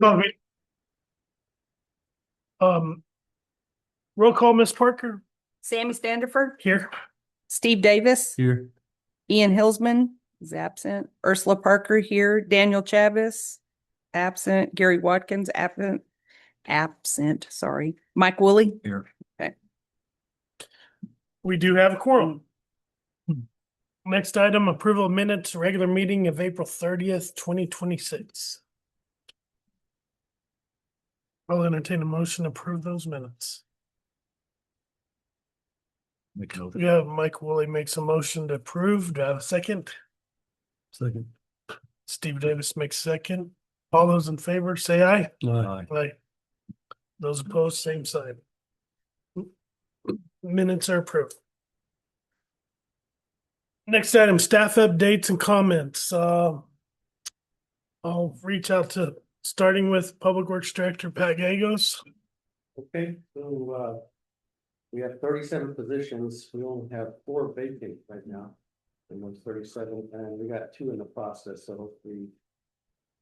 No, Um, roll call, Miss Parker, Sammy Standifer, here. Steve Davis, Here. Ian Hillsman is absent, Ursula Parker here, Daniel Chavis, absent, Gary Watkins, absent, sorry, Mike Woolley. Here. Okay. We do have a quorum. Next item, approval of minutes, regular meeting of April 30th, 2026. I'll entertain a motion to approve those minutes. Yeah, Mike Woolley makes a motion to approve. Do I have a second? Second. Steve Davis makes second. All those in favor, say aye. Aye. Aye. Those opposed, same sign. Minutes are approved. Next item, staff updates and comments. I'll reach out to, starting with Public Works Director Pat Gagos. Okay, so we have 37 positions. We only have 4 vacant right now. And those 37, and we got 2 in the process, so hopefully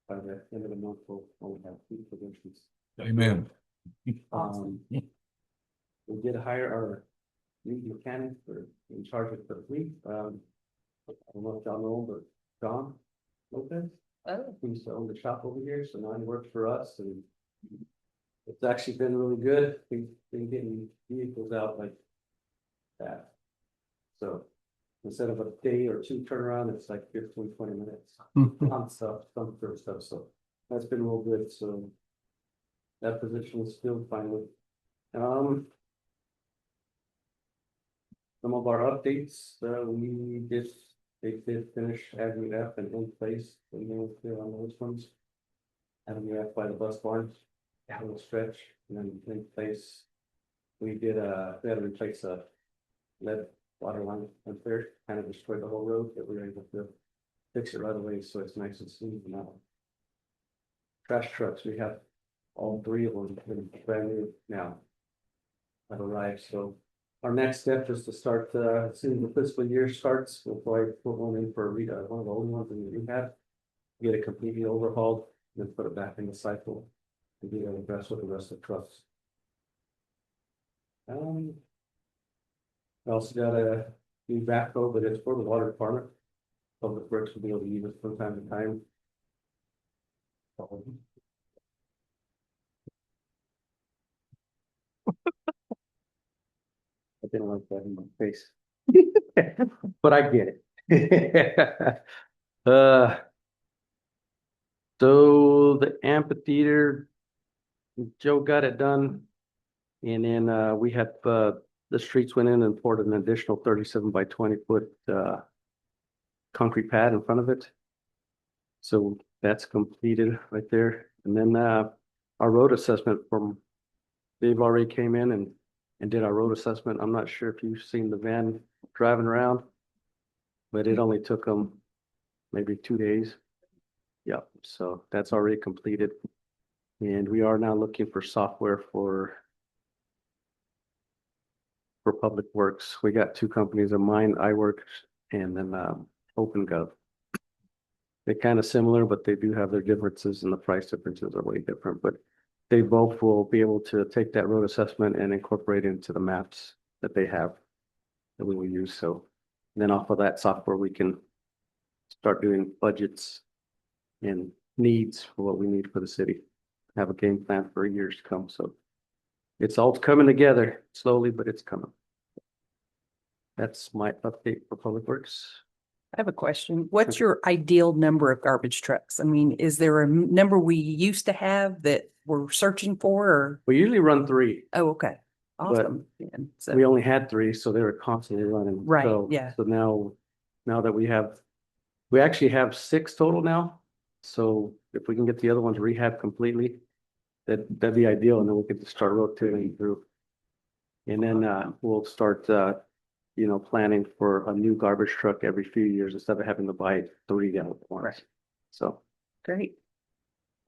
by the end of the month, we'll only have 2 positions. Amen. We did hire our new mechanic for in charge of the fleet. I don't know if y'all know him, but John Lopez. Oh. He used to own the shop over here, so now he works for us, and it's actually been really good. We've been getting vehicles out like that. So instead of a day or 2 turnaround, it's like 15, 20 minutes on stuff, some sort of stuff. So that's been real good. So that position is filled finally. Some of our updates, they did finish Avenue F and in place, and then clear on those ones. Avenue F by the bus barn, a little stretch, and then in place. We had to replace a lead water line up there, kind of destroyed the whole road, but we were able to fix it right away, so it's nice and smooth now. Trash trucks, we have all 3 of them brand new now. Have arrived, so our next step is to start, as soon as the fiscal year starts, we'll probably put one in for one of the old ones in the rehab. Get it completely overhauled, then put it back in the cycle. And be able to mess with the rest of the trucks. I also got a new backhoe, but it's for the water department. Public Works will be able to use it from time to time. I didn't like that in my face. But I get it. So the amphitheater, Joe got it done. And then we had the streets went in and poured an additional 37 by 20 foot concrete pad in front of it. So that's completed right there. And then our road assessment from they've already came in and did our road assessment. I'm not sure if you've seen the van driving around, but it only took them maybe 2 days. Yep, so that's already completed. And we are now looking for software for Public Works. We got 2 companies of mine, iWorks and then OpenGov. They're kind of similar, but they do have their differences, and the price differences are way different. But they both will be able to take that road assessment and incorporate into the maps that they have that we will use. So then off of that software, we can start doing budgets and needs for what we need for the city. Have a game plan for years to come. So it's all coming together slowly, but it's coming. That's my update for Public Works. I have a question. What's your ideal number of garbage trucks? I mean, is there a number we used to have that we're searching for or? We usually run 3. Oh, okay. Awesome. So, We only had 3, so they were constantly running. Right, So, yeah. So now that we actually have 6 total now. So if we can get the other ones rehab completely, that'd be ideal, and then we could just start rotating through. And then we'll start planning for a new garbage truck every few years instead of having to buy 3 down at once. Right. So Great.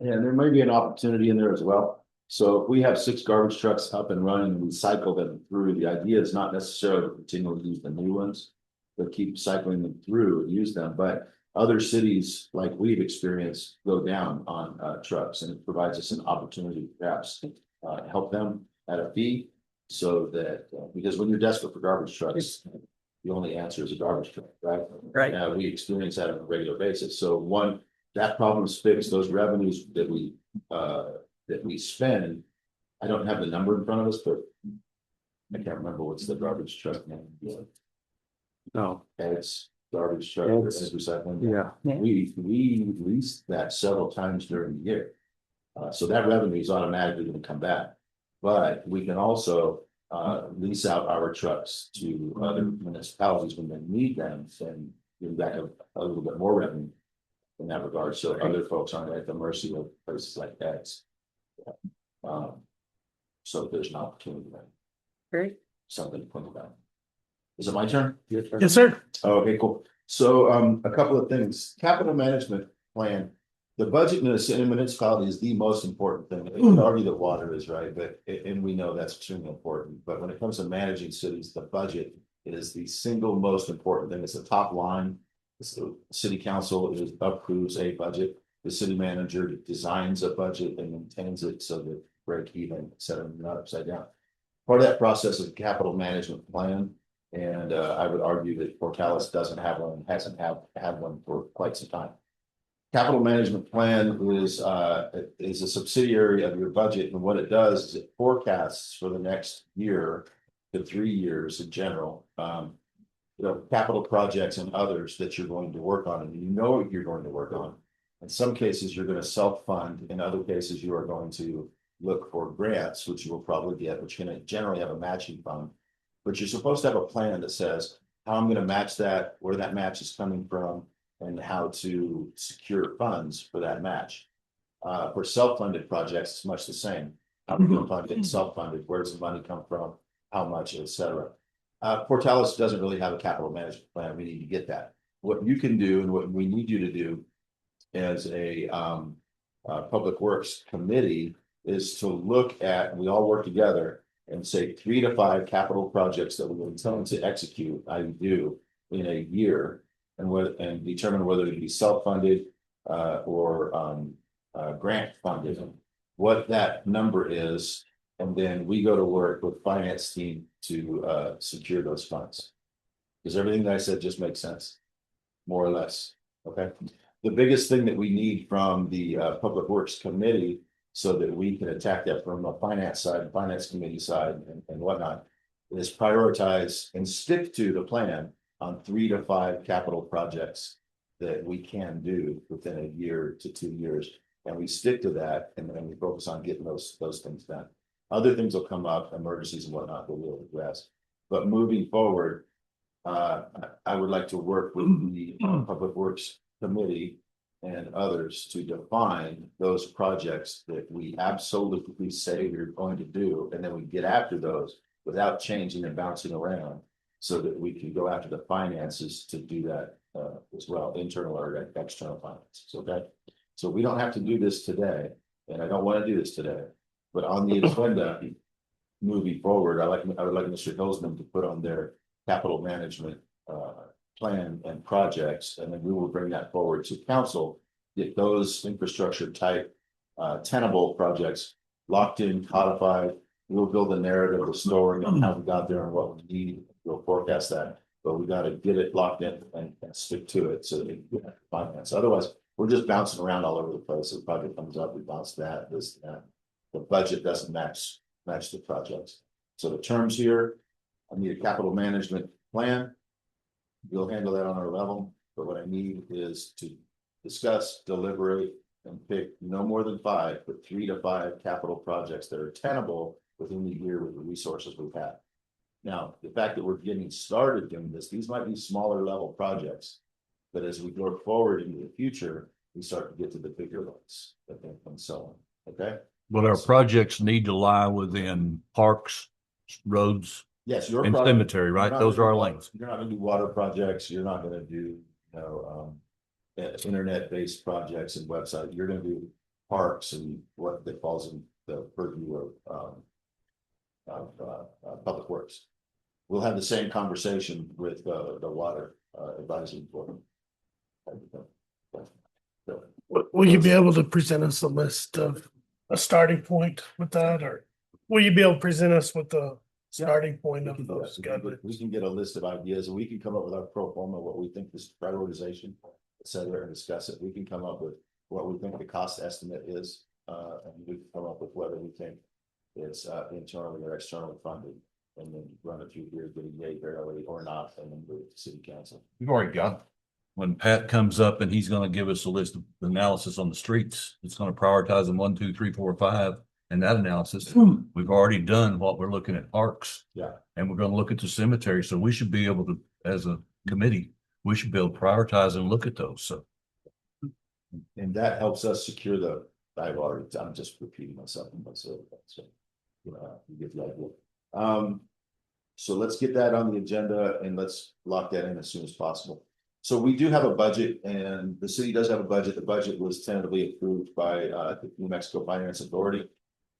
Yeah, there may be an opportunity in there as well. So if we have 6 garbage trucks up and running, we cycle them through. The idea is not necessarily to continue to use the new ones, but keep cycling them through and use them. But other cities, like we've experienced, go down on trucks, and it provides us an opportunity to perhaps help them at a fee. So that, because when you're desperate for garbage trucks, the only answer is a garbage truck, right? Right. We experience that on a regular basis. So one, that problem is fixed, those revenues that we spend. I don't have the number in front of us, but I can't remember what's the garbage truck name. No, It's garbage truck, It's- it's recycling. yeah, Yeah. We leased that several times during the year. So that revenue is automatically gonna come back. But we can also lease out our trucks to other municipalities when they need them and give back a little bit more revenue. In that regard, so other folks aren't at the mercy of places like that. So there's an opportunity there, Great. something to think about. Is it my turn? Yes, sir. Okay, cool. So a couple of things, capital management plan. The budget in a municipality is the most important thing. You can argue that water is, right, but and we know that's extremely important. But when it comes to managing cities, the budget is the single most important thing. It's the top line. The city council approves a budget. The city manager designs a budget and maintains it so that break even, et cetera, not upside down. Part of that process is a capital management plan. And I would argue that Portales doesn't have one, hasn't had one for quite some time. Capital management plan is a subsidiary of your budget, and what it does is it forecasts for the next year to 3 years in general. Capital projects and others that you're going to work on, and you know what you're going to work on. In some cases, you're going to self-fund. In other cases, you are going to look for grants, which you will probably get, which are going to generally have a matching fund. But you're supposed to have a plan that says how I'm going to match that, where that match is coming from, and how to secure funds for that match. For self-funded projects, it's much the same. How are we going to fund it self-funded? Where does the money come from? How much, et cetera. Portales doesn't really have a capital management plan. We need to get that. What you can do and what we need you to do as a public works committee is to look at, we all work together and say 3 to 5 capital projects that we intend to execute, do in a year, and determine whether it be self-funded or grant funded, what that number is, and then we go to work with finance team to secure those funds. Does everything that I said just make sense? More or less, okay? The biggest thing that we need from the Public Works Committee so that we can attack that from a finance side, finance committee side and whatnot, is prioritize and stick to the plan on 3 to 5 capital projects that we can do within a year to 2 years. And we stick to that and then we focus on getting those things done. Other things will come up, emergencies and whatnot, that we'll address. But moving forward, I would like to work with the Public Works Committee and others to define those projects that we absolutely say we're going to do, and then we get after those without changing and bouncing around, so that we can go after the finances to do that as well, internal or external finances. Okay, so we don't have to do this today, and I don't want to do this today, but on the agenda moving forward, I would like Mr. Hillsman to put on their capital management plan and projects, and then we will bring that forward to council, get those infrastructure type tenable projects locked in, codified. We'll build a narrative of story on how we got there and what we need. We'll forecast that, but we got to get it locked in and stick to it so that we can finance. Otherwise, we're just bouncing around all over the place. The project comes up, we bounce that, this, that. The budget doesn't match the projects. So the terms here, I need a capital management plan. We'll handle that on our level, but what I need is to discuss, deliberate, and pick no more than 5, but 3 to 5 capital projects that are tenable within the year with the resources we've had. Now, the fact that we're getting started doing this, these might be smaller level projects, but as we go forward into the future, we start to get to the bigger ones, and so on. Okay. But our projects need to lie within parks, roads, Yes, your and project- cemetery, right? you're not Those gonna are our do lanes. You're not gonna do water projects, you're not gonna do, internet-based projects and website, you're gonna do parks and what that falls in the purview of Public Works. We'll have the same conversation with the water advisory board. Will you be able to present us a list of a starting point with that, or will you be able to present us with the starting point We of can do those that. guidelines? We can get a list of ideas and we can come up with our pro forma, what we think this prioritization, et cetera, and discuss it. We can come up with what we think the cost estimate is. And we can come up with whether we think it's internally or externally funded. And then run it through here, getting yay barely or not, and then move it to city council. We've already got it. When Pat comes up and he's gonna give us a list of analysis on the streets, it's gonna prioritize them 1, 2, 3, 4, 5. And that analysis, we've already done what we're looking at parks. Yeah. And we're gonna look at the cemetery. So we should be able to, as a committee, we should be able to prioritize and look at those. So And that helps us secure I'm just repeating myself. So, you get the idea. So let's get that on the agenda and let's lock that in as soon as possible. So we do have a budget and the city does have a budget. The budget was tentatively approved by, the New Mexico Finance Authority.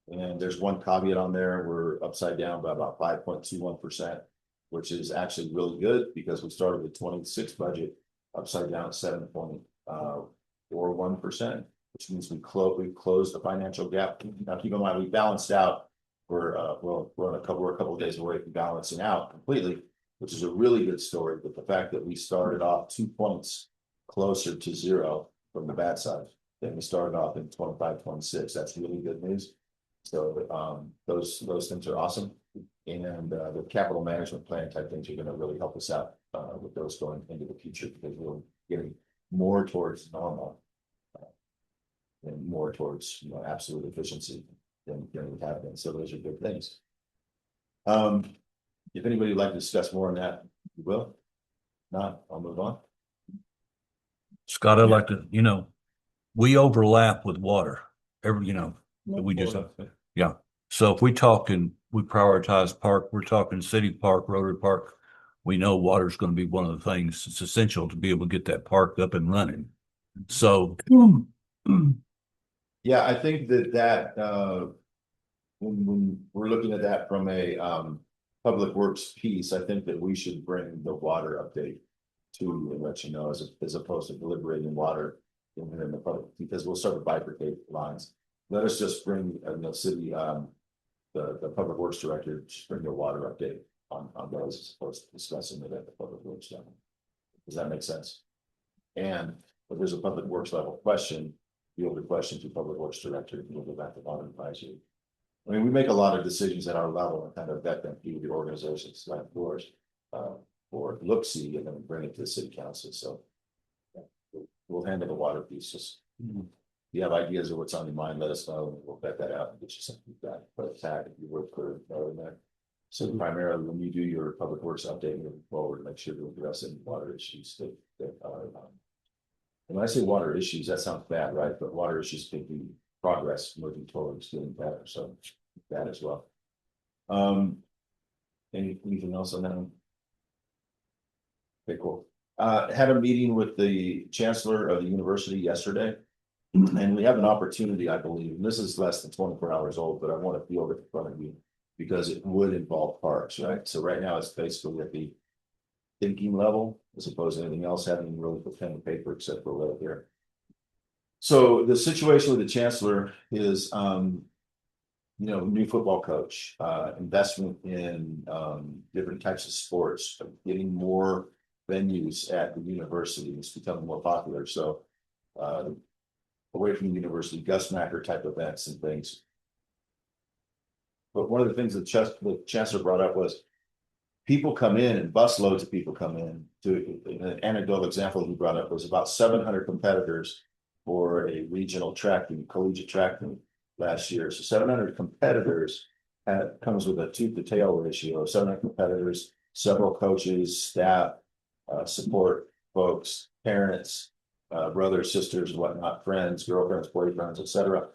And there's one caveat on there. We're upside down by about 5.21%, which is actually really good because we started with 26 budget upside down 7.41%, which means we closed the financial gap. Now keep in mind, we balanced out. We're a couple of days away from balancing out completely, which is a really good story. But the fact that we started off 2 points closer to zero from the bad side than we started off in 25, 26, that's really good news. So those things are awesome. And the capital management plan type things are going to really help us out with those going into the future because we're getting more towards normal and more towards absolute efficiency than we have been. So those are good things. If anybody would like to discuss more on that, we will. Not, I'll move on. Scott, I'd like to, we overlap with water. We just, yeah. So if we talk and we prioritize park, we're talking city park, Rotary Park. We know water is going to be one of the things. It's essential to be able to get that park up and running. So. Yeah, I think that when we're looking at that from a public works piece, I think that we should bring the water update to and let you know as opposed to deliberating water in the public, because we'll start to bifurcate lines. Let us just bring the city, the public works director, just bring the water update on those as opposed to discussing it at the public works level. Does that make sense? And if there's a public works level question, field the question to public works director, and we'll go back to water advisory. I mean, we make a lot of decisions at our level and kind of vet them through the organizations like yours, or look-see, and then bring it to the city council. So we'll handle the water pieces. If you have ideas of what's on your mind, let us know, and we'll vet that out and get you something back. But tag if you work for that. So primarily, when you do your public works update moving forward, make sure to address any water issues that are. And when I say water issues, that sounds bad, right? But water issues can be progress moving towards getting better. So that as well. Anything else on that? Okay, cool. Had a meeting with the chancellor of the university yesterday. And we have an opportunity, I believe, and this is less than 24 hours old, but I want to field it in front of you because it would involve parks, right? So right now it's basically at the thinking level as opposed to anything else, having really put pen and paper except for right there. So the situation with the chancellor is, new football coach, investment in different types of sports, getting more venues at the university. It's becoming more popular. So away from the university, Gus Macker type events and things. But one of the things that the chancellor brought up was people come in and busloads of people come in. To an anecdotal example he brought up was about 700 competitors for a regional track and collegiate track meet last year. So 700 competitors comes with a tooth to tail ratio of 700 competitors, several coaches, staff, support folks, parents, brothers, sisters, whatnot, friends, girlfriends, boyfriends, etc.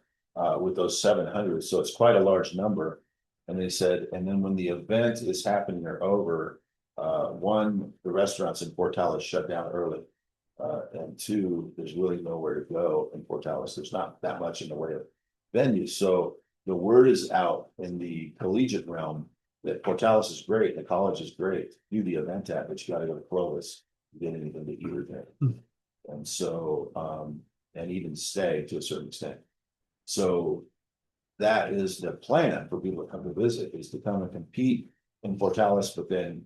With those 700. So it's quite a large number. And they said, and then when the event is happening or over, one, the restaurants in Portales shut down early. And two, there's really nowhere to go in Portales. There's not that much in the way of venues. So the word is out in the collegiate realm that Portales is great, the college is great, do the event at, but you got to go to Clovis to get anything to eat there. And so, and even stay to a certain extent. So that is the plan for people to come to visit, is to come and compete in Portales, but then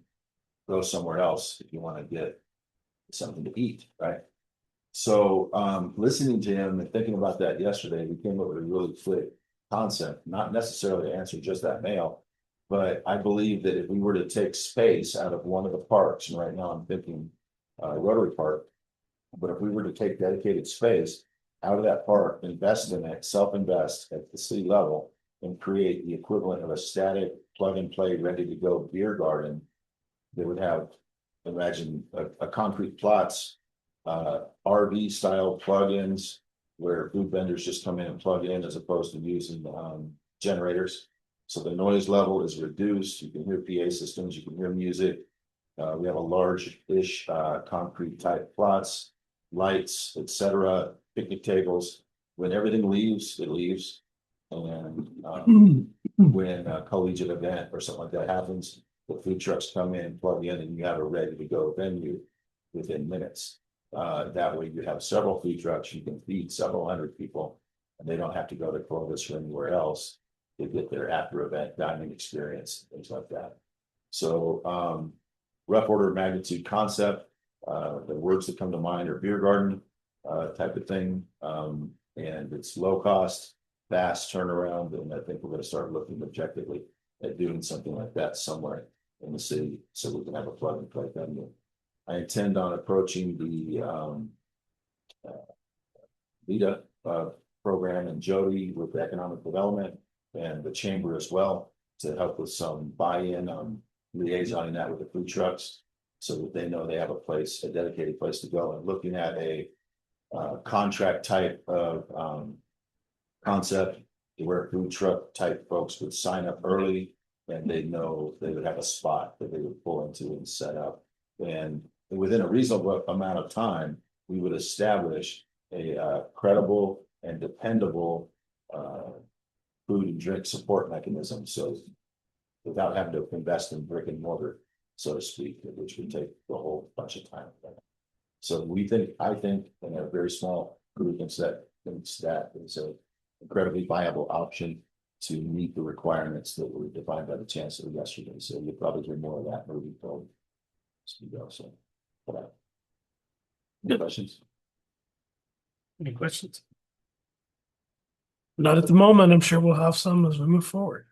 go somewhere else if you want to get something to eat, right? So, listening to him and thinking about that yesterday, we came up with a really quick concept, not necessarily to answer just that mail. But I believe that if we were to take space out of one of the parks, and right now I'm thinking Rotary Park. But if we were to take dedicated space out of that park, invest in it, self-invest at the city level, and create the equivalent of a static plug and play, ready to go beer garden. That would have, imagine a concrete plots, RV style plugins. Where food vendors just come in and plug in as opposed to using generators. So the noise level is reduced, you can hear PA systems, you can hear music. We have a large-ish concrete type plots, lights, etc., picnic tables. When everything leaves, it leaves. And when a collegiate event or something like that happens, the food trucks come in, plug in, and you have a ready to go venue within minutes. That way you have several food trucks, you can feed several hundred people, and they don't have to go to Clovis or anywhere else to get their after event dining experience, things like that. So, rough order of magnitude concept, the words that come to mind are beer garden, type of thing. And it's low cost, fast turnaround, and I think we're gonna start looking objectively at doing something like that somewhere in the city, so we can have a plug and play venue. I intend on approaching the VITA program and Jody with economic development and the chamber as well to help with some buy-in on liaisoning that with the food trucks so that they know they have a place, a dedicated place to go, and looking at a contract type of concept where food truck type folks would sign up early and they know they would have a spot that they would pull into and set up. And within a reasonable amount of time, we would establish a credible and dependable food and drink support mechanism. So without having to invest in brick and mortar, so to speak, which would take a whole bunch of time. So I think in a very small group, that is an incredibly viable option to meet the requirements that were defined by the chancellor yesterday. So you'll probably hear more of that moving forward. So, any questions? Any questions? Not at the moment. I'm sure we'll have some as we move forward.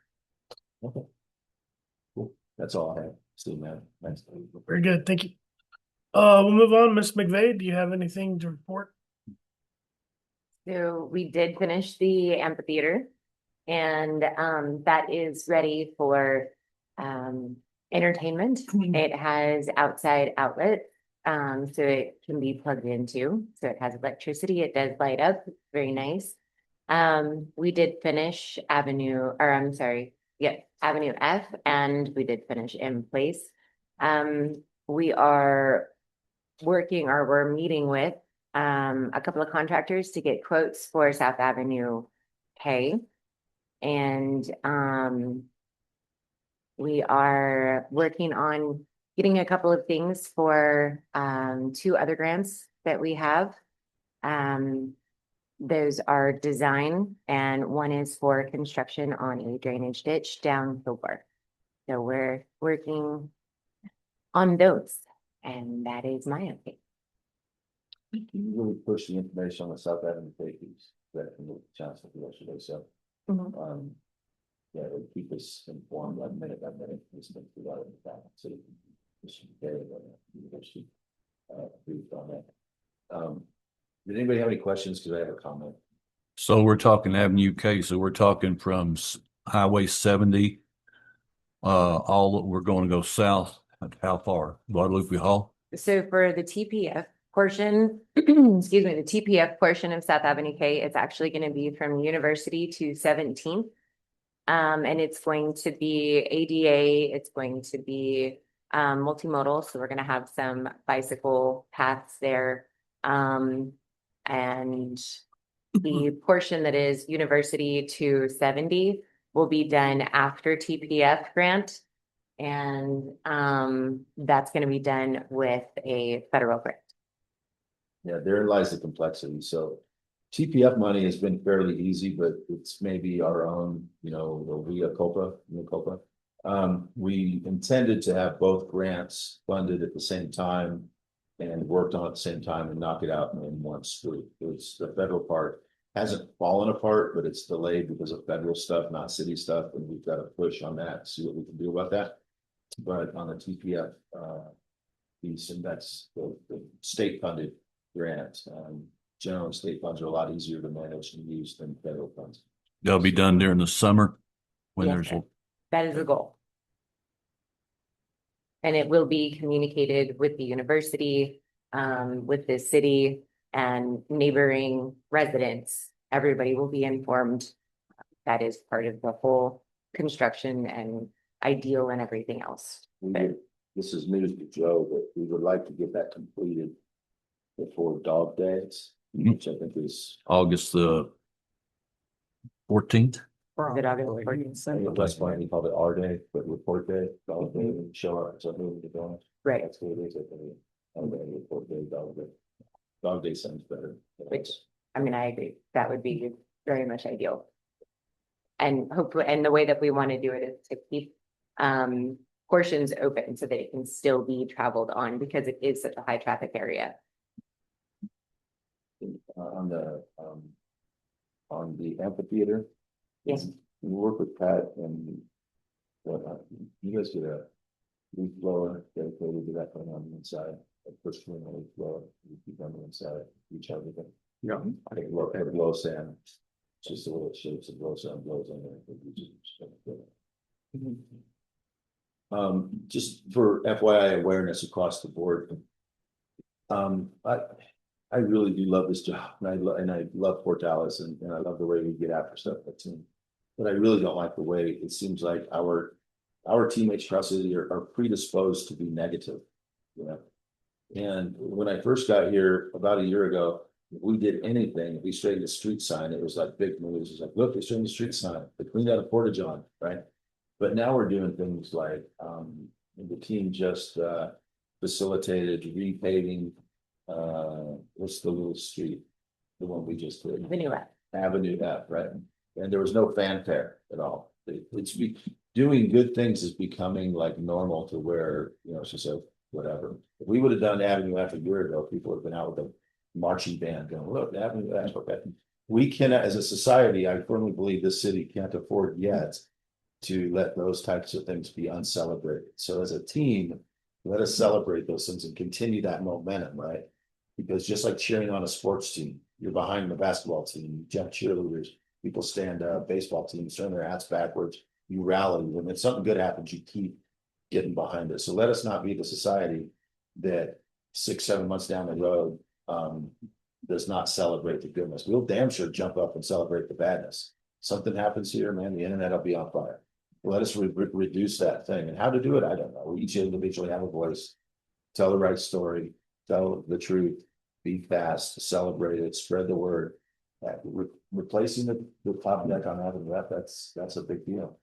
Okay. Cool. That's all I have. See you, man. Thanks. Very good. Thank you. We'll move on. Ms. McVeigh, do you have anything to report? So we did finish the amphitheater and that is ready for entertainment. It has outside outlet, so it can be plugged into. So it has electricity. It does light up. Very nice. We did finish Avenue F, and we did finish In Place. We are working, or we're meeting with a couple of contractors to get quotes for South Avenue K. And we are working on getting a couple of things for 2 other grants that we have. Those are design, and one is for construction on a drainage ditch down Hillbar. So we're working on those, and that is my update. You really push the information on the South Avenue pages that can move the chance of yesterday. So, yeah, they keep us informed by minute, listening to that in the back. So, this should be very, university briefed on that. Did anybody have any questions? Because I have a comment. So we're talking Avenue K, so we're talking from Highway 70. We're going to go south. How far? Guadalupe Hall? So for the TPF portion, excuse me, the TPF portion of South Avenue K, it's actually going to be from University to 17th. And it's going to be ADA, it's going to be multimodal. So we're going to have some bicycle paths there. And the portion that is University to 70 will be done after TPF grant. And that's going to be done with a federal grant. Yeah, therein lies the complexity. So TPF money has been fairly easy, but it's maybe our own, the mea culpa. We intended to have both grants funded at the same time and worked on at the same time and knock it out in one swoop. It's the federal part hasn't fallen apart, but it's delayed because of federal stuff, not city stuff, and we've got to push on that, see what we can do about that. But on the TPF piece, and that's the state funded grant. General state funds are a lot easier to manage and use than federal funds. That'll be done during the summer when Yes, there's, that is the goal. And it will be communicated with the university, with the city and neighboring residents. Everybody will be informed. That is part of the whole construction and ideal and everything else. This is news to Joe, but we would like to get that completed before Dog Days, which I think is August the 14th. Is it August 14th? the West Point, we call it our day, but report day, Dog Day, and show up, so moving to go. Right. That's what it is, I think. Report day, Dog Day. Dog Day sounds better. Which, I mean, I agree. That would be very much ideal. And hopefully, and the way that we want to do it is to keep portions open so that it can still be traveled on because it is such a high traffic area. On the amphitheater. Yes. We work with Pat and you guys get a leaf blower dedicated to that thing on the inside. A push swing leaf blower, you keep on the inside, each other. Yeah. I think work with blow sand. Just the way it shapes and blow sand blows on there. Just for FYI awareness across the board. I really do love this job, and I love Portales, and I love the way we get after stuff with the team. But I really don't like the way it seems like our teammates across the city are predisposed to be negative, And when I first got here about a year ago, if we did anything, if we straightened the street sign, it was like big news. It was like, look, they straightened the street sign, they cleaned out a porta john, right? But now we're doing things like the team just facilitated repaving. What's the little street? The one we just did. Avenue F, right? And there was no fanfare at all. Doing good things is becoming like normal to where, it's just a whatever. If we would have done Avenue F a year ago, people would have been out with a marching band going, look, Avenue F, okay. We cannot, as a society, I firmly believe this city can't afford yet to let those types of things be uncelebrated. So as a team, let us celebrate those things and continue that momentum, right? Because just like cheering on a sports team, you're behind the basketball team, you have cheerleaders, people stand up, baseball teams turn their hats backwards, you rally. When something good happens, you keep getting behind it. So let us not be the society that 6-7 months down the road does not celebrate the goodness. We'll damn sure jump up and celebrate the badness. Something happens here, man, the internet will be on fire. Let us reduce that thing. And how to do it, I don't know. We each individually have a voice, tell the right story, tell the truth, be fast, celebrate it, spread the word. Replacing the top deck on Avenue F, that's a big deal.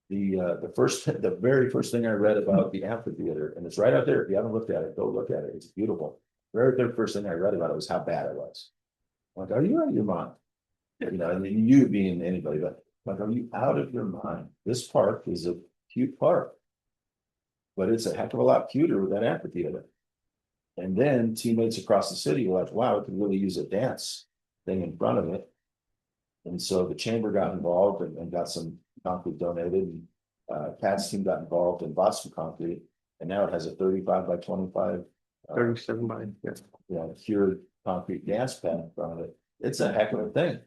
The very first thing I read about the amphitheater, and it's right out there. If you haven't looked at it, go look at it. It's beautiful. The first thing I read about it was how bad it was. I'm like, are you out of your mind? And you being anybody, but like, are you out of your mind? This park is a cute park, but it's a heck of a lot cuter with that amphitheater. And then teammates across the city were like, wow, it could really use a dance thing in front of it. And so the chamber got involved and got some concrete donated. Pat's team got involved and bought some concrete. And now it has a 35 by 25. 37 by, cured concrete dance pad in front of it. It's a heck of a thing.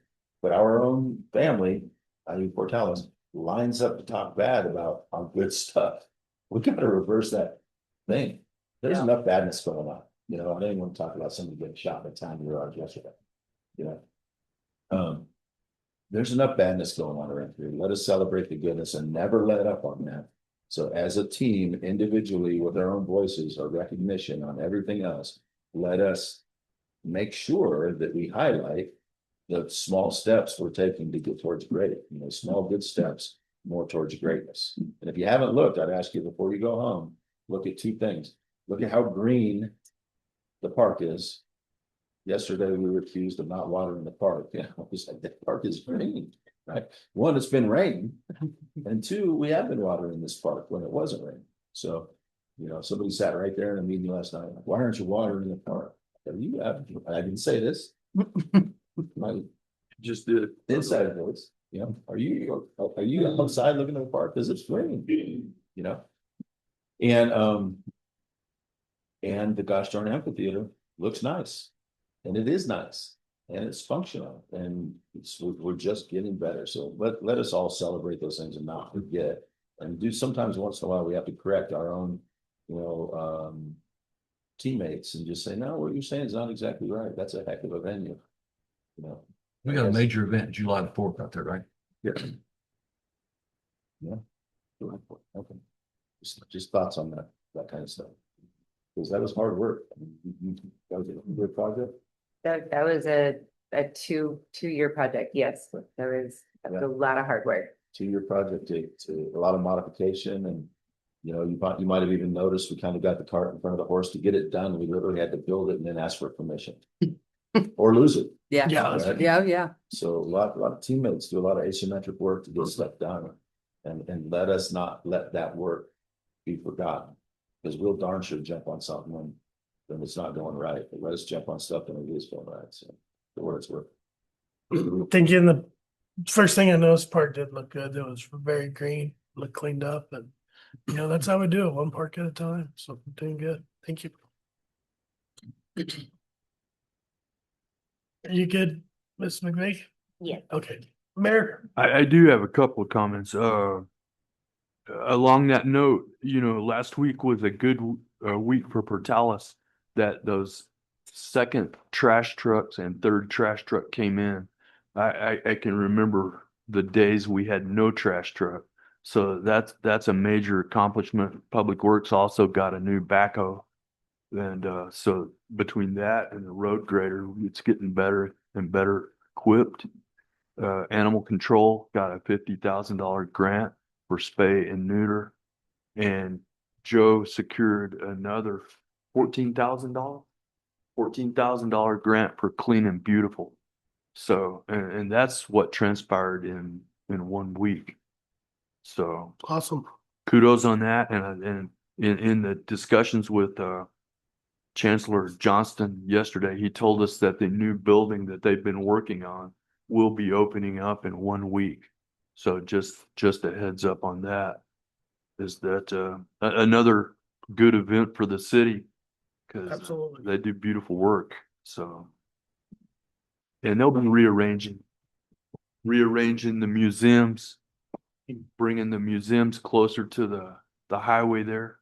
But our own family, Portales, lines up to talk bad about our good stuff. We got to reverse that thing. There's enough badness going on. I didn't want to talk about somebody getting shot in the town garage yesterday. There's enough badness going on around here. Let us celebrate the goodness and never let up on that. So as a team, individually, with our own voices, our recognition on everything else, let us make sure that we highlight the small steps we're taking to get towards great. Small good steps more towards greatness. And if you haven't looked, I'd ask you before you go home, look at two things. Look at how green the park is yesterday we were accused of not watering the park. Yeah, I was like, that park is green, right? One, it's been raining, and two, we have been watering this park when it wasn't raining. So, you know, somebody sat right there in a meeting last night, like, why aren't you watering the park? I didn't say this. My Just did. inside voice, you know, are you outside looking at the park? Cause it's raining, you know? And the gosh darn amphitheater looks nice. And it is nice. And it's functional. And we're just getting better. So let us all celebrate those things and not forget. And sometimes once in a while, we have to correct our own, you know, teammates and just say, no, what you're saying is not exactly right. That's a heck of a venue. You know. We got a major event July the 4th out there, right? Yeah. Yeah. Okay. Just thoughts on that kind of stuff. Because that was hard work. That was a good project. That was a two-year project. Yes, there was a lot of hard work. 2-year project to a lot of modification and, you know, you might have even noticed we kind of got the cart in front of the horse to get it done. We literally had to build it and then ask for permission. Or lose it. Yeah, Yeah. Right? yeah. So a lot of teammates do a lot of asymmetric work to get stuff done. And let us not let that work be forgotten. Because we'll darn sure jump on something when it's not going right. But let us jump on stuff when it is going right. So the word it's worth. Thinking the first thing I noticed, park did look good. It was very green, looked cleaned up, and you know, that's how we do it, one park at a time. So doing good. Thank you. Are you good, Ms. McVeigh? Yeah. Okay. Mayor, I do have a couple of comments. Along that note, you know, last week was a good week for Portales, that those second trash trucks and third trash truck came in. I can remember the days we had no trash truck. So that's a major accomplishment. Public Works also got a new backhoe. And so between that and the road grader, it's getting better and better equipped. Animal Control got a $50,000 grant for spay and neuter. And Joe secured another $14,000 grant for Clean and Beautiful. So, and that's what transpired in 1 week. So awesome. kudos on that. And in the discussions with Chancellor Johnston yesterday, he told us that the new building that they've been working on will be opening up in 1 week. So just a heads up on that. Is that another good event for the city, because Absolutely. they do beautiful work. So, and they'll be rearranging the museums, bringing the museums closer to the highway there.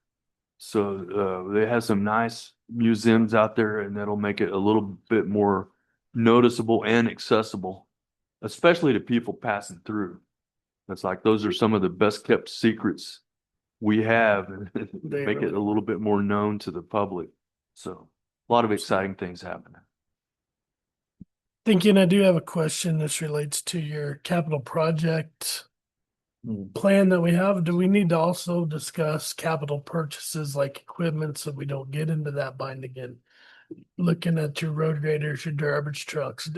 So they have some nice museums out there, and that'll make it a little bit more noticeable and accessible, especially to people passing through. It's like those are some of the best kept secrets we have, and They make it really a little bit more known to the public. So a lot of exciting things happening. Thinking I do have a question. This relates to your capital project plan that we have. Do we need to also discuss capital purchases like equipment so we don't get into that bind again? Looking at your road graders, your garbage trucks,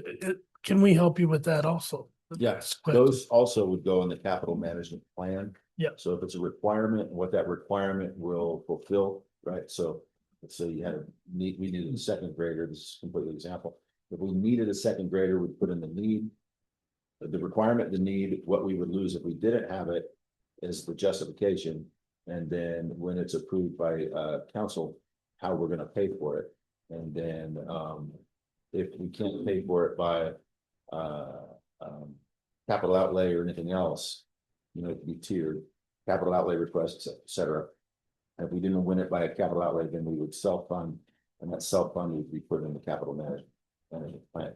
can we help you with that also? Yes, Question. those also would go in the capital management plan. Yeah. So if it's a requirement, what that requirement will fulfill, right? So let's say we needed a second grader, this is a complete example. If we needed a second grader, we'd put in the need. The requirement, the need, what we would lose if we didn't have it is the justification. And then when it's approved by council, how we're gonna pay for it. And then if we can't pay for it by capital outlay or anything else, you know, it could be tiered, capital outlay requests, et cetera. If we didn't win it by a capital outlay, then we would self-fund, and that self-fund would be put in the capital management plan.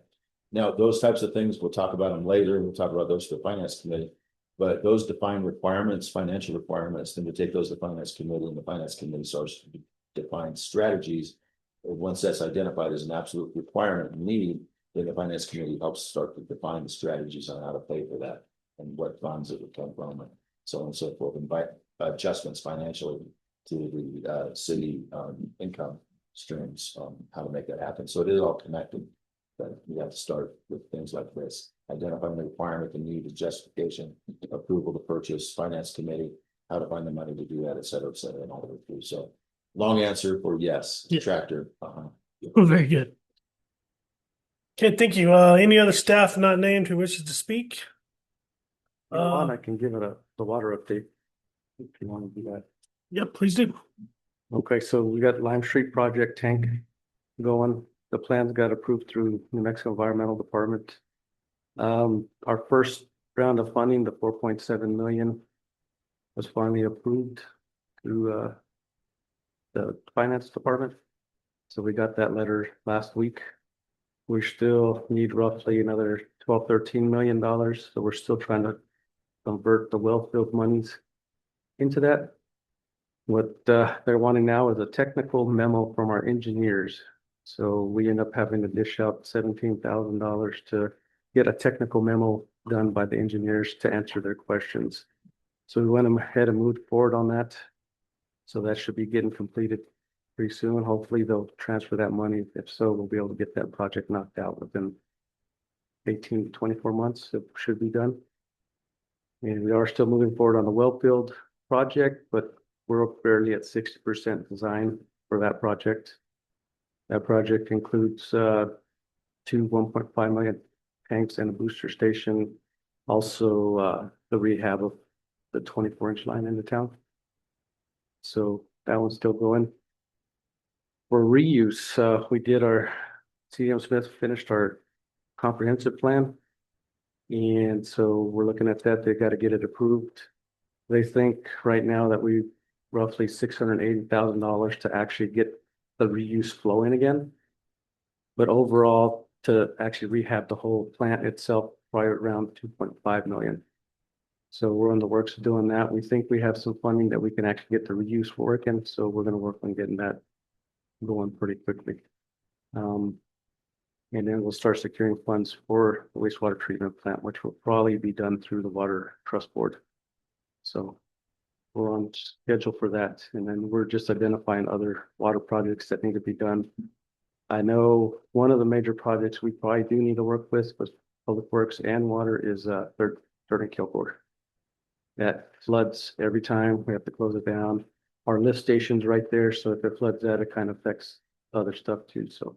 Now, those types of things, we'll talk about them later. We'll talk about those to the finance committee. But those defined requirements, financial requirements, then we take those to the finance committee, and the finance committee starts to define strategies. Once that's identified as an absolute requirement and need, then the finance committee helps start to define the strategies on how to pay for that and what funds it would come from, and so on and so forth, and by adjustments financially to the city income streams, how to make that happen. So it is all connected. that we have to start with things like this. Identifying the requirement, the need, the justification, approval to purchase, finance committee, how to find the money to do that, et cetera, and all the way through. So long answer for yes, Yeah. tractor. Very good. Okay, thank you. Any other staff not named who wishes to speak? I can give it the water update. If you want to do that. Yep, please do. Okay, so we got Lime Street project tank going. The plans got approved through New Mexico Environmental Department. Our first round of funding, the 4.7 million, was finally approved through the finance department. So we got that letter last week. We still need roughly another 12, $13 million. So we're still trying to convert the well field monies into that. What they're wanting now is a technical memo from our engineers. So we end up having to dish out $17,000 to get a technical memo done by the engineers to answer their questions. So we went ahead and moved forward on that. So that should be getting completed pretty soon. Hopefully they'll transfer that money. If so, we'll be able to get that project knocked out within 18 to 24 months. It should be done. And we are still moving forward on the well field project, but we're barely at 60% design for that project. That project includes two 1.5 million tanks and a booster station. Also the rehab of the 24-inch line into town. So that one's still going. For reuse, we did our CDM Smith finished our comprehensive plan. And so we're looking at that. They've got to get it approved. They think right now that we roughly $680,000 to actually get the reuse flowing again. But overall, to actually rehab the whole plant itself, probably around 2.5 million. So we're in the works of doing that. We think we have some funding that we can actually get the reuse working. So we're going to work on getting that going pretty quickly. And then we'll start securing funds for the wastewater treatment plant, which will probably be done through the Water Trust Board. So we're on schedule for that. And then we're just identifying other water projects that need to be done. I know one of the major projects we probably do need to work with Public Works and Water is Third and Kilgore. That floods every time. We have to close it down. Our lift station's right there. So if it floods that, it kind of affects other stuff too. So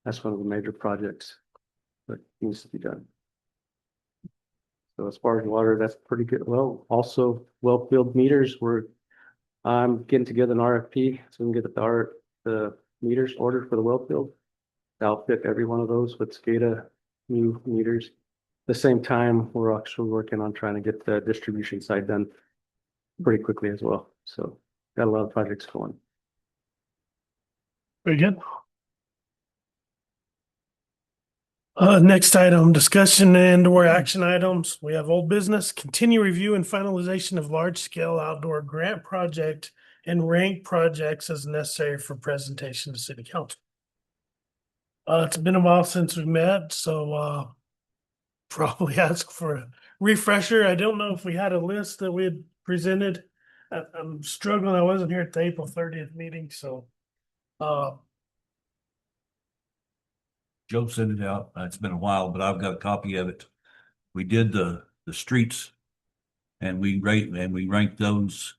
that's one of the major projects that needs to be done. So as far as water, that's pretty good. Well, also well field meters, I'm getting together an RFP so we can get the meters ordered for the well field. That'll fit every one of those with SCADA new meters. At the same time, we're actually working on trying to get the distribution side done pretty quickly as well. So got a lot of projects going. Very good. Next item, discussion and/or action items. We have old business, continue review and finalization of large-scale outdoor grant project and rank projects as necessary for presentation to city council. It's been a while since we met, so probably ask for a refresher. I don't know if we had a list that we had presented. I'm struggling. I wasn't here at the April 30th meeting, so Joe sent it out. It's been a while, but I've got a copy of it. We did the streets and we ranked those.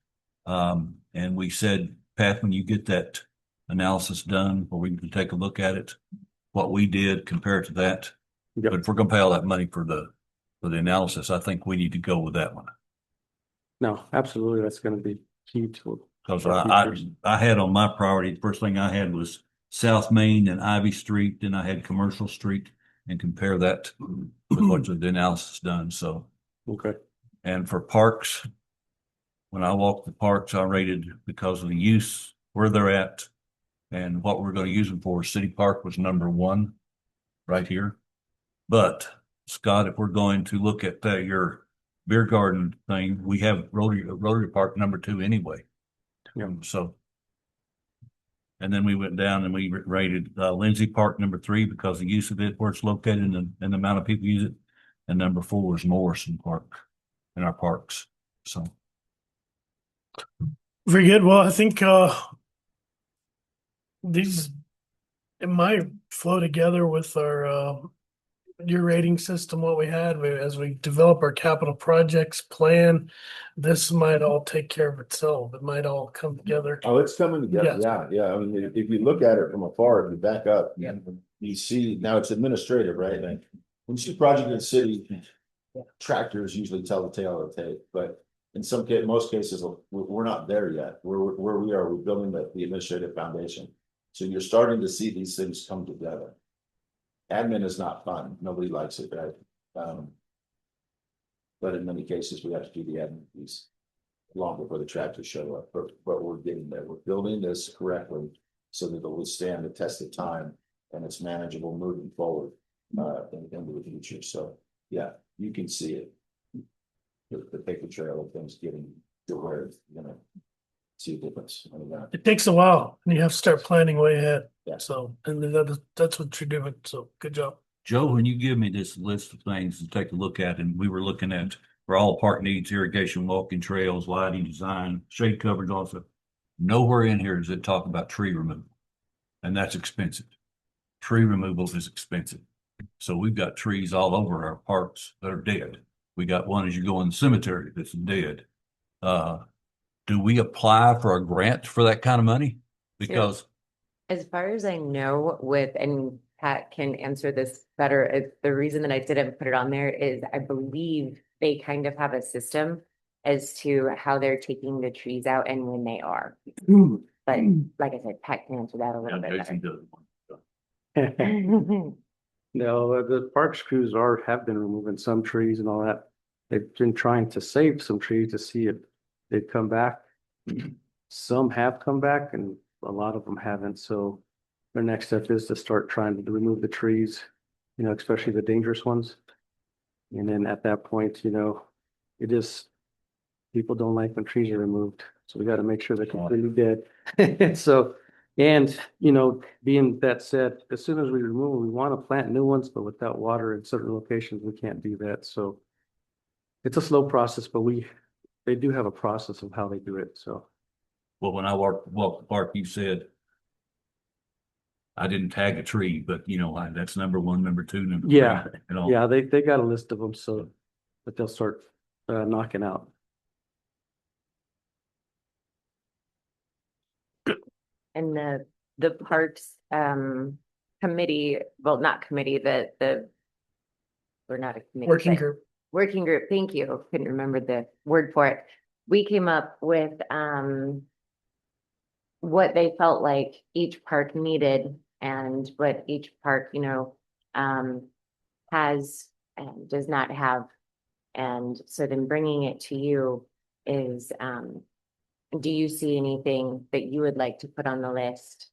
And we said, Pat, when you get that analysis done, where we can take a look at it, what we did compared to that. Yep. But if we're gonna pay all that money for the analysis, I think we need to go with that one. No, absolutely. That's going to be key to Because our futures. I had on my priority, the first thing I had was South Main and Ivy Street, then I had Commercial Street, and compare that with what the analysis done. So, Okay. and for parks, when I walked the parks, I rated because of the use, where they're at, and what we're going to use them for. City Park was number 1 right here. But Scott, if we're going to look at your beer garden thing, we have Rotary Park number 2 anyway. Yeah. So, and then we went down and we rated Lindsay Park number 3 because the use of it, where it's located, and the amount of people use it. And number 4 is Morrison Park in our parks. So. very good. Well, I think these it might flow together with our, your rating system, what we had, as we develop our capital projects plan, this might all take care of itself. It might all come together. Oh, it's coming together. Yeah. I mean, if you look at it from afar, if you back up, you see, now it's administrative, right? Like, when you see project in the city, tractors usually tell the tale of the tape, but in most cases, we're not there yet. Where we are, we're building the administrative foundation. So you're starting to see these things come together. Admin is not fun. Nobody likes it, right? But in many cases, we have to do the admin piece long before the tractors show up, but we're getting there. We're building this correctly so that it'll withstand the test of time and it's manageable moving forward into the future. So yeah, you can see it. The paper trail of things getting to where, see a difference. It takes a while and you have to start planning way ahead. Yeah. So, and then that's what you're doing. So good job. Joe, when you give me this list of things to take a look at, and we were looking at for all park needs, irrigation, walking trails, lighting design, shade coverage also. Nowhere in here does it talk about tree removal. And that's expensive. Tree removal is expensive. So we've got trees all over our parks that are dead. We got one as you go in the cemetery that's dead. Do we apply for a grant for that kind of money? Because As far as I know and Pat can answer this better, the reason that I didn't put it on there is I believe they kind of have a system as to how they're taking the trees out and when they are. But like I said, Pat can answer that a little bit Jason better. does. No, the parks crews have been removing some trees and all that. They've been trying to save some trees to see if they'd come back. Some have come back and a lot of them haven't. So their next step is to start trying to remove the trees, especially the dangerous ones. And then at that point, people don't like when trees are removed. So we got to make sure they're completely dead. So, and, being that said, as soon as we remove them, we want to plant new ones, but without water in certain locations, we can't do that. So it's a slow process, but they do have a process of how they do it. So. Well, when I walked the park, you said I didn't tag a tree, but that's number one, number two, number three. Yeah, And all. yeah, they got a list of them, so that they'll start knocking out. And the parks committee, well, not committee, we're not a committee. Working but group. Working group, thank you. Couldn't remember the word for it. We came up with what they felt like each park needed and what each park, has and does not have. And so then bringing it to you is, do you see anything that you would like to put on the list?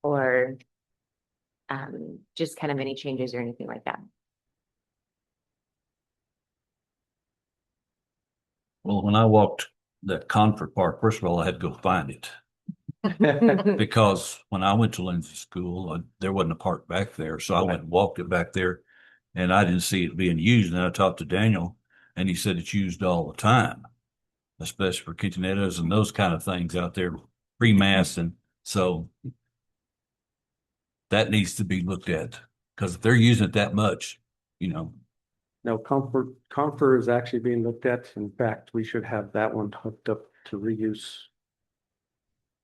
Or just kind of any changes or anything like that? Well, when I walked that Concord Park, first of all, I had to go find it because when I went to Lindsay School, there wasn't a park back there. So I went and walked it back there and I didn't see it being used. And I talked to Daniel and he said it's used all the time, especially for quinceañeras and those kind of things out there, pre-mass. And so that needs to be looked at because if they're using it that much, No, Comfort is actually being looked at. In fact, we should have that one hooked up to reuse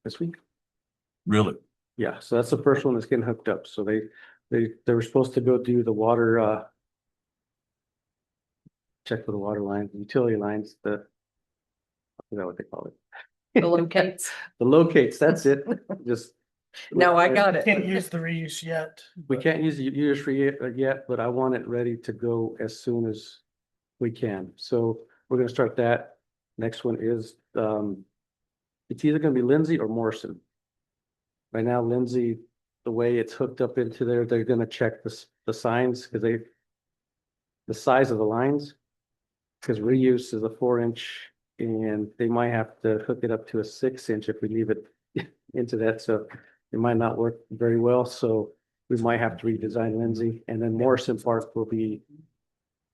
this week. really. Yeah, so that's the first one that's getting hooked up. So they were supposed to go do the water, check for the water lines, utility lines, I forgot what they call it. The locates. The locates, that's it. Just. No, I got it. Can't use the reuse yet. We can't use the use for yet, but I want it ready to go as soon as we can. So we're gonna start that. Next one is, it's either gonna be Lindsay or Morrison. Right now, Lindsay, the way it's hooked up into there, they're gonna check the signs because the size of the lines. Because reuse is a 4-inch and they might have to hook it up to a 6-inch if we leave it into that. So it might not work very well. So we might have to redesign Lindsay, and then Morrison Park will be.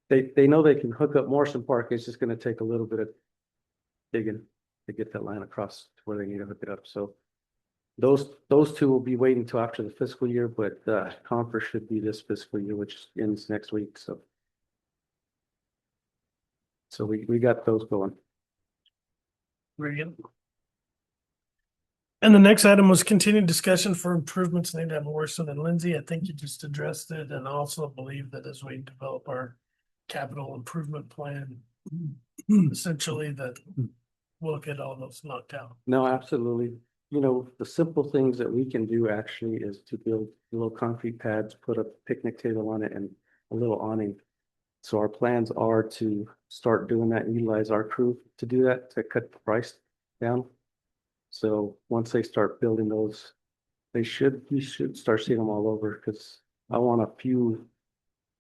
They know they can hook up Morrison Park. It's just going to take a little bit of digging to get that line across to where they need to hook it up. So those two will be waiting till after the fiscal year, but conference should be this fiscal year, which ends next week, so. So we got those going. Very good. And the next item was continued discussion for improvements named at Morrison and Lindsay. I think you just addressed it, and I also believe that as we develop our capital improvement plan, essentially that we'll get all those knocked out. No, absolutely. You know, the simple things that we can do actually is to build little concrete pads, put a picnic table on it and a little awning. So our plans are to start doing that and utilize our crew to do that, to cut the price down. So once they start building those, we should start seeing them all over, because I want a few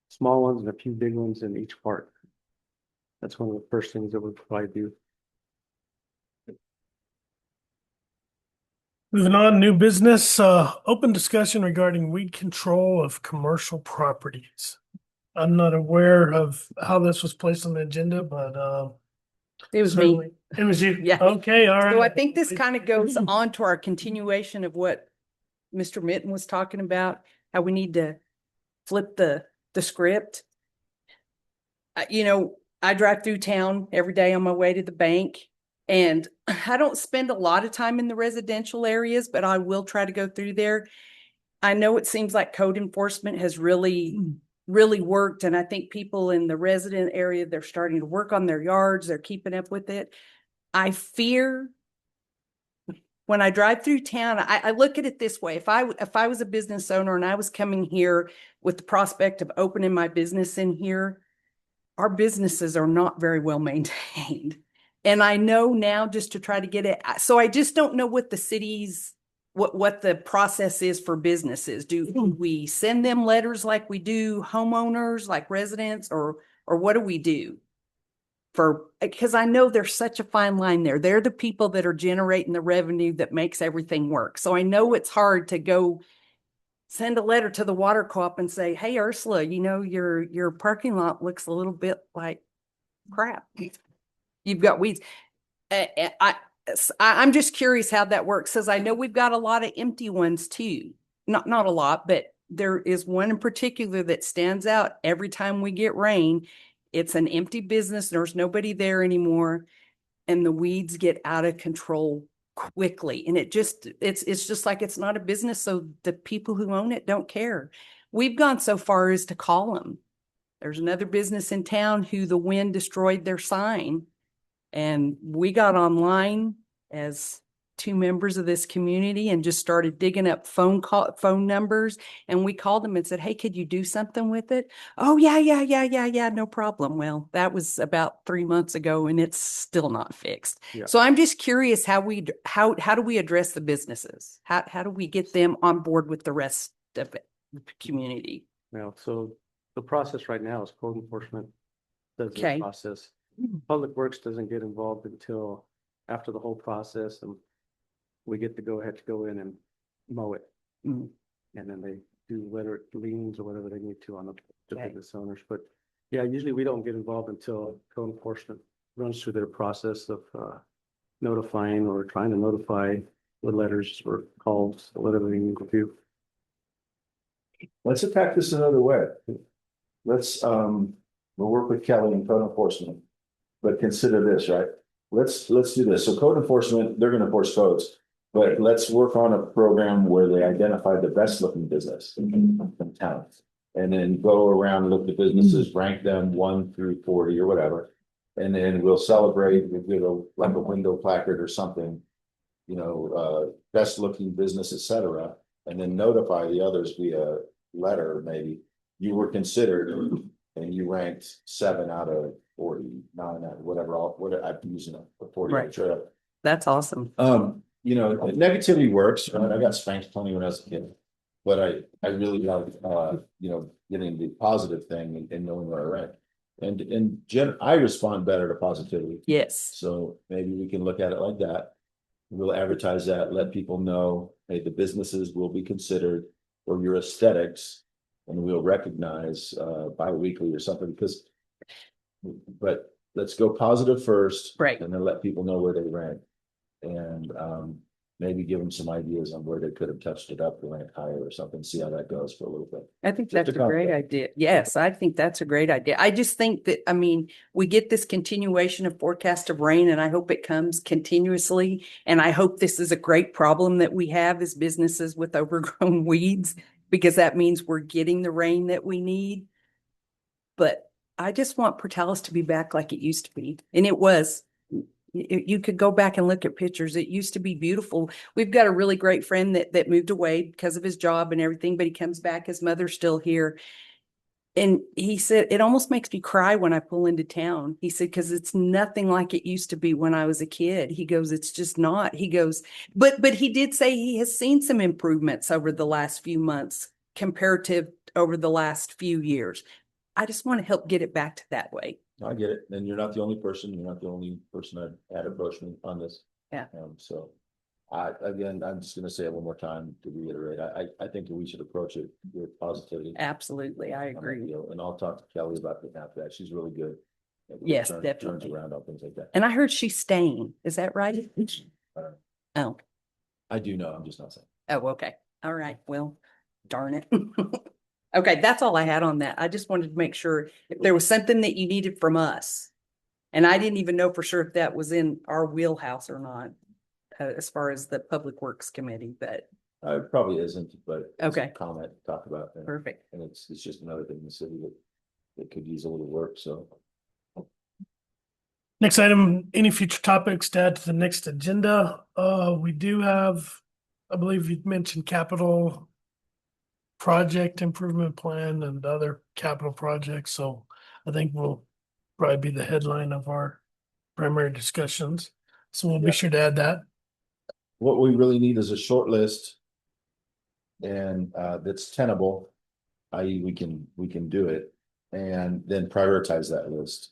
small ones and a few big ones in each park. That's one of the first things that we'll probably do. Moving on, new business, open discussion regarding weed control of commercial properties. I'm not aware of how this was placed on the agenda, but It was me. certainly- It was you? Yeah. Okay, all right. So I think this kind of goes on to our continuation of what Mr. Mitten was talking about, how we need to flip the script. You know, I drive through town every day on my way to the bank, and I don't spend a lot of time in the residential areas, but I will try to go through there. I know it seems like code enforcement has really worked, and I think people in the resident area, they're starting to work on their yards, they're keeping up with it. I fear when I drive through town, I look at it this way. If I was a business owner and I was coming here with the prospect of opening my business in here, our businesses are not very well maintained. And I know now, just to try to get it, so I just don't know what the city's, what the process is for businesses. Do we send them letters like we do homeowners, like residents, or what do we do? Because I know there's such a fine line there. They're the people that are generating the revenue that makes everything work. So I know it's hard to go send a letter to the water co-op and say, hey, Ursula, you know, your parking lot looks a little bit like crap. You've got weeds. I'm just curious how that works, because I know we've got a lot of empty ones too. Not a lot, but there is one in particular that stands out every time we get rain. It's an empty business. There's nobody there anymore. And the weeds get out of control quickly. And it's just like, it's not a business. So the people who own it don't care. We've gone so far as to call them. There's another business in town who the wind destroyed their sign. And we got online as two members of this community and just started digging up phone numbers. And we called them and said, hey, could you do something with it? Oh, yeah, no problem. Well, that was about 3 months ago and it's still not fixed. Yeah. So I'm just curious how do we address the businesses? How do we get them on board with the rest of the community? Well, so the process right now is code enforcement does the Okay. process. Public Works doesn't get involved until after the whole process, and we get to go ahead to go in and mow it. Mm. And then they do whether liens or whatever they need to on the Okay. business owners. But yeah, usually we don't get involved until code enforcement runs through their process of notifying or trying to notify with letters or calls, or whatever they need to do. Let's attack this another way. We'll work with Kelly and code enforcement. But consider this, right? Let's do this. So code enforcement, they're gonna enforce codes. But let's work on a program where they identify the best looking business in town. And then go around, look at businesses, rank them 1 through 40 or whatever. And then we'll celebrate, we'll give like a window placard or something. You know, best looking business, et cetera. And then notify the others via letter, maybe. You were considered and you ranked 7 out of 49, whatever, I'm using it for 40 Right. trip. That's awesome. You know, negativity works, right? I got spanked plenty when I was a kid. But I really love, you know, getting the positive thing and knowing where I rank. And I respond better to positivity. Yes. So maybe we can look at it like that. We'll advertise that, let people know, hey, the businesses will be considered for your aesthetics. And we'll recognize bi-weekly or something, but let's go positive first. Right. And then let people know where they rank. And maybe give them some ideas on where they could have touched it up to rank higher or something, see how that goes for a little bit. I think Just that's a a great concept. idea. Yes, I think that's a great idea. I just think that, I mean, we get this continuation of forecast of rain and I hope it comes continuously. And I hope this is a great problem that we have as businesses with overgrown weeds, because that means we're getting the rain that we need. But I just want Portales to be back like it used to be. And it was. You could go back and look at pictures. It used to be beautiful. We've got a really great friend that moved away because of his job and everything, but he comes back, his mother's still here. And he said, it almost makes me cry when I pull into town. He said, because it's nothing like it used to be when I was a kid. He goes, it's just not. He goes, but he did say he has seen some improvements over the last few months comparative over the last few years. I just want to help get it back to that way. I get it, and you're not the only person, you're not the only person that had approached me on this. Yeah. So. Again, I'm just gonna say it one more time to reiterate, I think that we should approach it with positivity. Absolutely, I on that agree. deal, and I'll talk to Kelly about that, she's really good. at Yes, turns definitely. around on things like that. And I heard she's staying. Is that right? Oh, I do know, I'm just not saying. oh, okay. All right. Well, darn it. Okay, that's all I had on that. I just wanted to make sure if there was something that you needed from us. And I didn't even know for sure if that was in our wheelhouse or not, as far as the Public Works Committee, but It probably isn't, but. it's a Okay. Comment, to talk about, perfect. and it's just another thing in the city that could use a little work, so. Next item, any future topics to add to the next agenda? We do have, I believe you mentioned capital project improvement plan and other capital projects, so I think will probably be the headline of our primary discussions. So we'll Yeah. be sure to add that. What we really need is a short list. And that's tenable, i.e. we can do it, and then prioritize that list.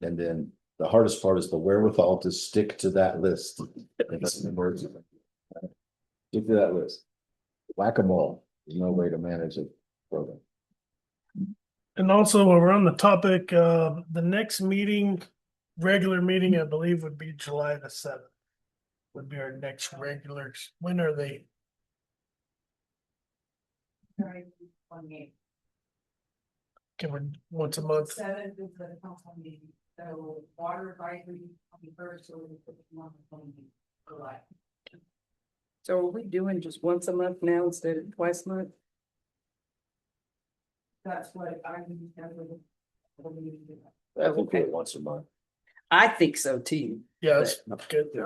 And then the hardest part is the wherewithal to stick to that list. That's the words. Stick to that list. Whack-a-mole, there's no way to manage a program. And also, while we're on the topic, the next meeting, regular meeting, I believe would be July the 7th. Would be our next regular, when are they? Okay, we're once a month. Seventh is the council meeting, so water advisory on the first, so we put them on the phone, July. So are we doing just once a month now instead of twice a month? That's what I need to have with the. I think we do it once a month. I think so too. Yeah, that's good. Yeah.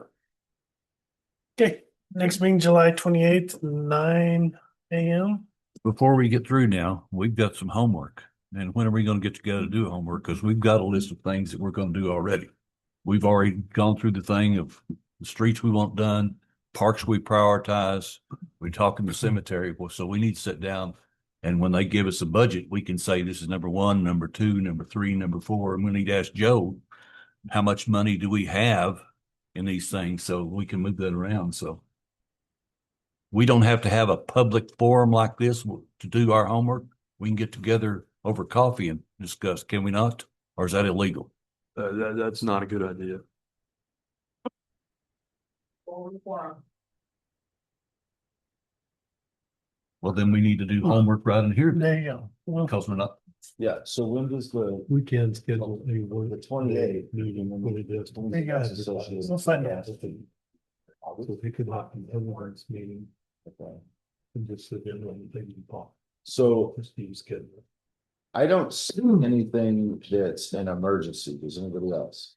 Okay, next meeting, July 28th, 9 AM. Before we get through now, we've got some homework. And when are we gonna get together to do homework? Because we've got a list of things that we're gonna do already. We've already gone through the thing of the streets we want done, parks we prioritize. We're talking the cemetery, well, so we need to sit down. And when they give us a budget, we can say this is number 1, number 2, number 3, number 4. And we need to ask Joe, how much money do we have in these things so we can move that around? So we don't have to have a public forum like this to do our homework. We can get together over coffee and discuss, can we not? Or is that illegal? That's not a good idea. Well, then we need to do homework right in here There you go. Well, because we're not, Yeah, so when does the We can schedule a work. the 28th Meeting when it is. There you go. Associated- We'll find out. So they could have an everyone's meeting Okay. and just sit there and they can talk. So Just be scheduled. I don't see anything that's an emergency. Does anybody else?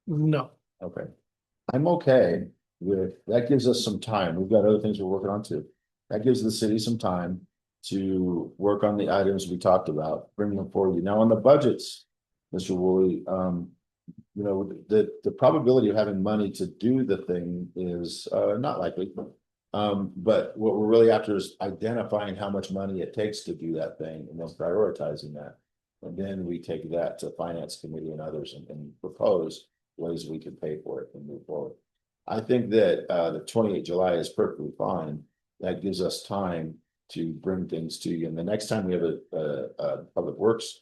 no, Okay. I'm okay with, that gives us some time. We've got other things we're working on too. That gives the city some time to work on the items we talked about, bring them forward. Now on the budgets, Mr. Woolley, you know, the probability of having money to do the thing is not likely. But what we're really after is identifying how much money it takes to do that thing and then prioritizing that. And then we take that to finance committee and others and propose ways we can pay for it and move forward. I think that the 28th July is perfectly fine. That gives us time to bring things to you. And the next time we have a public works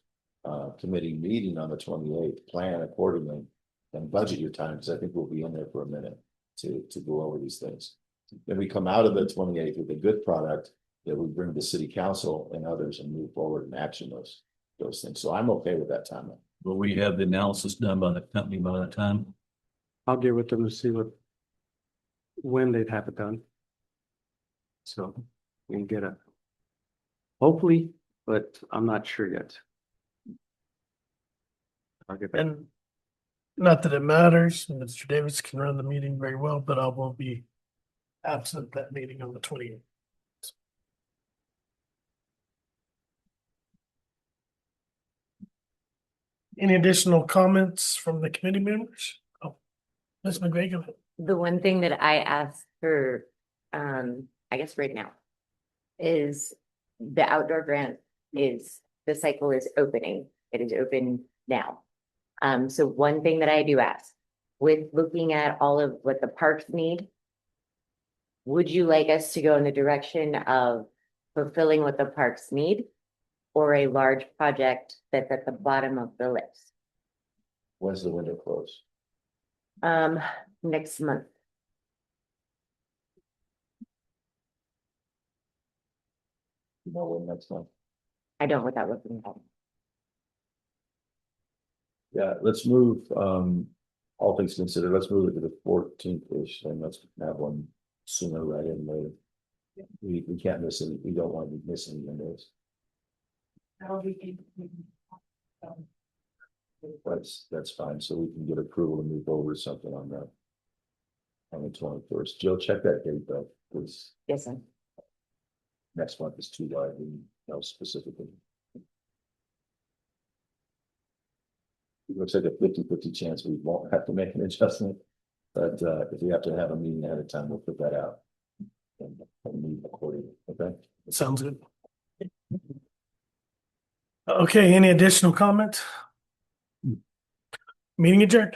committee meeting on the 28th, plan accordingly and budget your time, because I think we'll be in there for a minute. to go over these things. Then we come out of the 28th with a good product that we bring to city council and others and move forward and action those things. So I'm okay with that timeline. Will we have the analysis done by the company by that time? I'll get with them to see when they'd have it done. So we can get hopefully, but I'm not sure yet. I'll get back. And not that it matters, Mr. Davis can run the meeting very well, but I will be absent that meeting on the 28th. Any additional comments from the committee members? Oh, Ms. McGregor. The one thing that I asked for, I guess right now, is the outdoor grant the cycle is opening. It is open now. So one thing that I do ask, with looking at all of what the parks need, would you like us to go in the direction of fulfilling what the parks need? Or a large project that's at the bottom of the list? When's the window close? Next month. You know when next month? I don't without looking at it. Yeah, let's move, all things considered, let's move it to the 14th-ish, and let's have one sooner rather than later. We can't miss it, we don't want to be missing windows. That's fine, so we can get approval to move over something on that. On the 21st, Jill, check that date though, because Yes, sir. next month is too wide, we know specifically. It looks like a 50-50 chance we won't have to make an adjustment, but if we have to have a meeting ahead of time, we'll put that out. And meet accordingly, okay? Sounds good. Okay, any additional comment? Meeting adjourned.